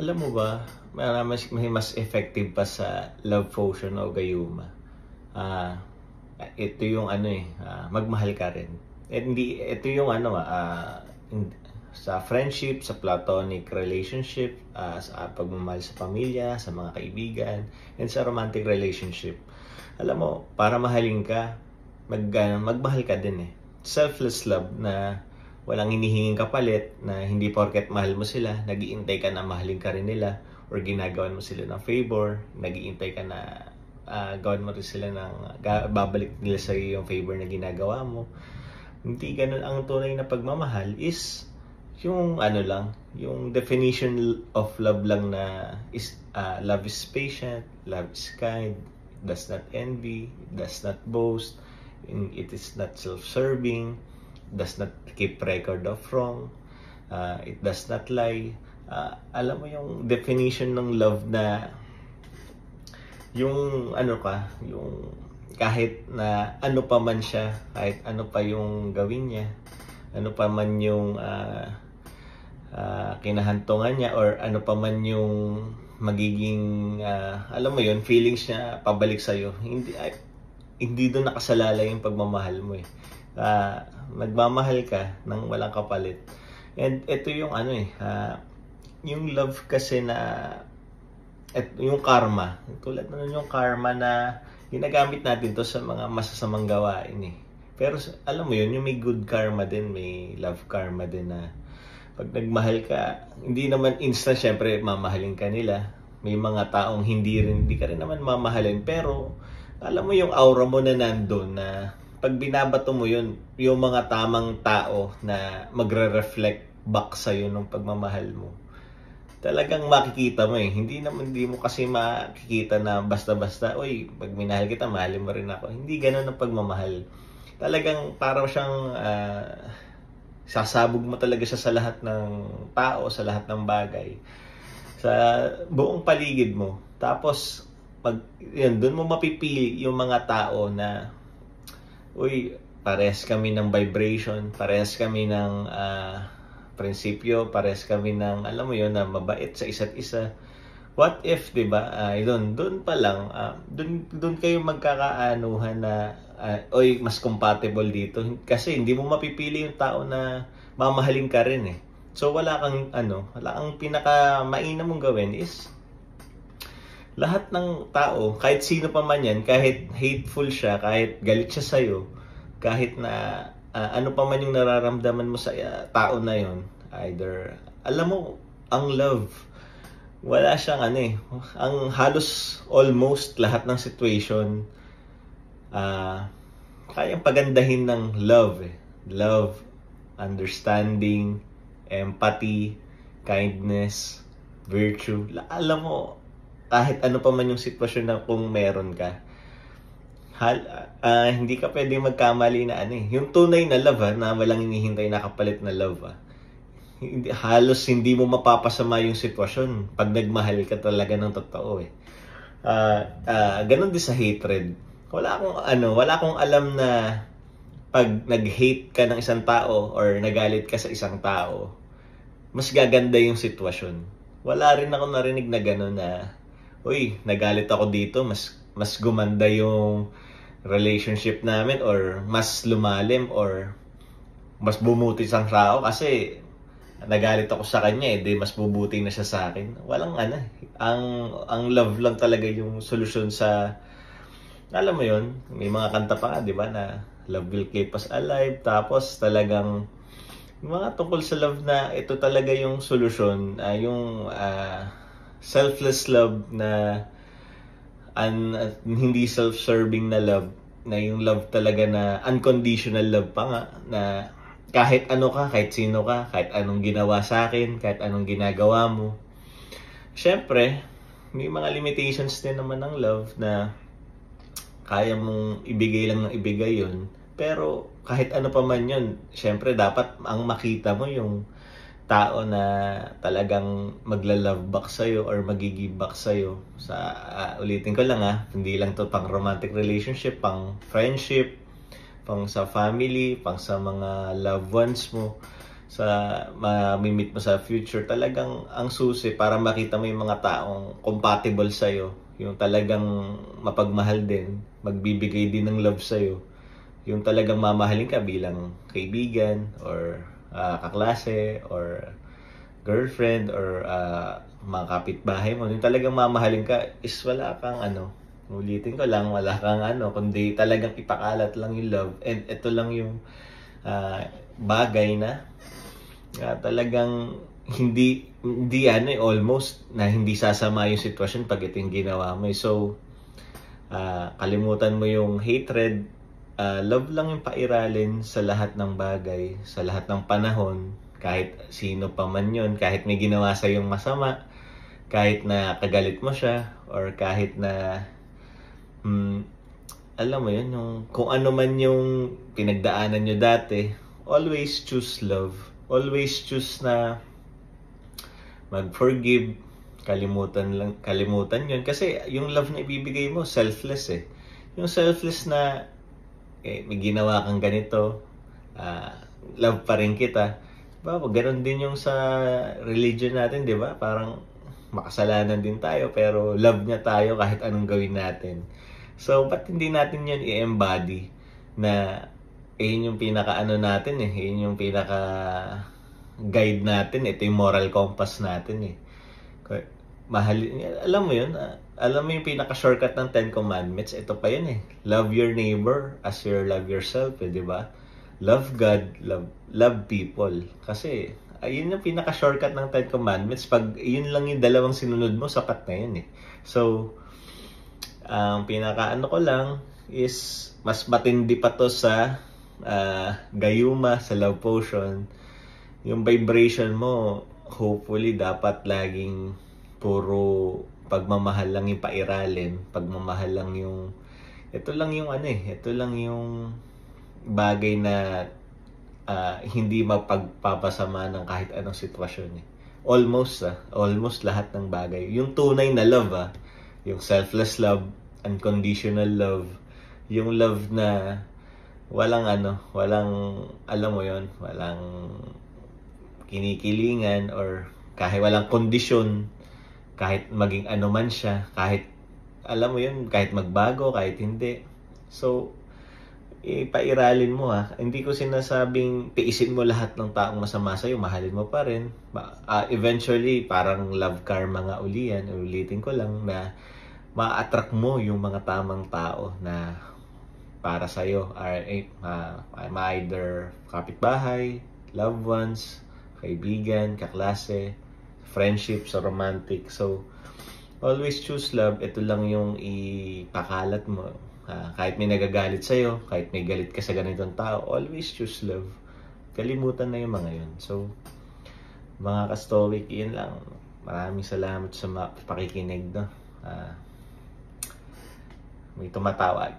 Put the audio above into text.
Alam mo ba, may mas effective pa sa love potion o gayuma. Ah, ito yung magmahal ka rin. Hindi ito yung sa friendship, sa platonic relationship, sa pagmamahal sa pamilya, sa mga kaibigan, and sa romantic relationship. Alam mo, para mahalin ka, magmahal ka din eh. Selfless love na walang hinihinging kapalit, na hindi porket mahal mo sila, nag-iintay ka na mahalin ka rin nila, or ginagawan mo sila ng favor, nag-iintay ka na gawin mo rin sila babalik nila sa iyo yung favor na ginagawa mo. Hindi ganun. Ang tunay na pagmamahal is yung yung definition of love lang na is love is patient, love is kind, does not envy, does not boast, it is not self-serving, does not keep record of wrong, it does not lie. Alam mo yung definition ng love na yung yung kahit na ano pa man siya, kahit ano pa yung gawin niya, ano pa man yung kinahantungan niya, or ano pa man yung magiging alam mo yun, feelings niya pabalik sa'yo, hindi doon nakasalalay yung pagmamahal mo eh. Magmamahal ka ng walang kapalit. And ito yung yung love kasi na yung karma. Tulad na yung karma na ginagamit natin to sa mga masasamang gawain eh. Pero alam mo yun, yung may good karma din, may love karma din na pag nagmahal ka, hindi naman instant syempre mamahalin ka nila. May mga taong hindi ka rin naman mamahalin, pero alam mo yung aura mo na nandun, na pag binabato mo yun, yung mga tamang tao na magre-reflect back sa'yo ng pagmamahal mo, talagang makikita mo eh. Hindi mo kasi makikita na basta-basta, oy, pag minahal kita, mahalin mo rin ako. Hindi ganun ang pagmamahal. Talagang parang siyang sasabog mo talaga siya sa lahat ng tao, sa lahat ng bagay, sa buong paligid mo. Tapos doon mo mapipili yung mga tao na, uy, parehas kami ng vibration, parehas kami ng prinsipyo, parehas kami ng, alam mo yun, na mabait sa isa't isa. What if, di ba, doon pa lang, doon kayo magkakaanuhan na, oy, mas compatible dito. Kasi hindi mo mapipili yung tao na mamahalin ka rin eh. So wala kang pinaka mainam mong gawin is, lahat ng tao, kahit sino pa man yan, kahit hateful siya, kahit galit siya sa'yo, kahit na ano pa man yung nararamdaman mo sa tao na yon, either, alam mo, ang love, wala siyang ang halos almost lahat ng situation, kayang pagandahin ng love eh. Love, understanding, empathy, kindness, virtue. Alam mo, kahit ano pa man yung sitwasyon na kung meron ka, hindi ka pwede magkamali na yung tunay na love na walang hinihintay na kapalit na love halos hindi mo mapapasama yung sitwasyon pag nagmahal ka talaga ng totoo eh. Ganun din sa hatred. Wala akong alam na pag nag-hate ka ng isang tao or nagalit ka sa isang tao, mas gaganda yung sitwasyon. Wala rin ako narinig na gano'n na, uy, nagalit ako dito, mas gumanda yung relationship namin, or mas lumalim, or mas bumuti sa tao kasi nagalit ako sa kanya di mas bubuti na siya sa akin. Walang ang love lang talaga yung solusyon sa, alam mo yon, may mga kanta pa nga, di ba, na love will keep us alive. Tapos talagang mga tungkol sa love na ito talaga yung solusyon, yung selfless love na hindi self-serving na love, na yung love talaga na unconditional love pa nga, na kahit ano ka, kahit sino ka, kahit anong ginawa sa akin, kahit anong ginagawa mo. Syempre, may mga limitations din naman ng love na kaya mong ibigay lang ng ibigay yun. Pero kahit ano pa man yun, syempre dapat ang makita mo yung tao na talagang magla-love back sa'yo or mag-give back sa'yo. Ulitin ko lang hindi lang to pang romantic relationship, pang friendship, pang sa family, pang sa mga loved ones mo. sa mamimit mo sa future, talagang ang susi para makita mo yung mga taong compatible sa'yo, yung talagang mapagmahal din, magbibigay din ng love sa'yo, yung talagang mamahalin ka bilang kaibigan or kaklase or girlfriend or mga kapitbahay mo, yung talagang mamahalin ka is wala kang ulitin ko lang, wala kang kundi talagang ipakalat lang yung love. And ito lang yung bagay na talagang hindi almost na hindi sasama yung sitwasyon pag ito yung ginawa mo. So kalimutan mo yung hatred, love lang yung pairalin sa lahat ng bagay, sa lahat ng panahon, kahit sino pa man yun, kahit may ginawa sa yung masama, kahit na kagalit mo siya, or kahit na alam mo yun, yung kung ano man yung pinagdaanan nyo dati, always choose love. Always choose na mag-forgive, kalimutan yun. Kasi yung love na ibibigay mo, selfless eh. Yung selfless na, may ginawa kang ganito, love pa rin kita. Diba? Ganon din yung sa religion natin, di ba? Parang makasalanan din tayo, pero love niya tayo kahit anong gawin natin. So, ba't hindi natin yun i-embody na yun yung pinaka-ano natin eh. Yun yung pinaka-guide natin. Ito yung moral compass natin eh. Alam mo yun? Alam mo yung pinaka-shortcut ng 10 Commandments? Ito pa yun eh. Love your neighbor as you love yourself eh, di ba? Love God, love people. Kasi, ayun yung pinaka-shortcut ng 10 Commandments. Pag yun lang yung dalawang sinunod mo, sapat na yun eh. So, ang pinaka-ano ko lang is mas matindi pa to sa gayuma, sa love potion. Yung vibration mo, hopefully dapat laging puro pagmamahal lang yung pairalin, pagmamahal lang yung ito lang yung bagay na hindi mapagpapasama ng kahit anong sitwasyon eh. Almost lahat ng bagay. Yung tunay na love yung selfless love, unconditional love, yung love na walang alam mo yon, walang kinikilingan or kahit walang kondisyon, kahit maging ano man siya, kahit alam mo yun, kahit magbago, kahit hindi. So, ipairalin mo Hindi ko sinasabing tiisin mo lahat ng taong masama sa'yo, mahalin mo pa rin. Eventually, parang love karma nga ulitin ko lang na ma-attract mo yung mga tamang tao na para sa'yo. Either kapitbahay, loved ones, kaibigan, kaklase, friendships, or romantic. So, always choose love. Ito lang yung ipakalat mo. Kahit may nagagalit sa'yo, kahit may galit ka sa ganitong tao, always choose love. Kalimutan na yung mga yun. So, mga ka-stoic, yun lang. Maraming salamat sa pakikinig. May tumatawag.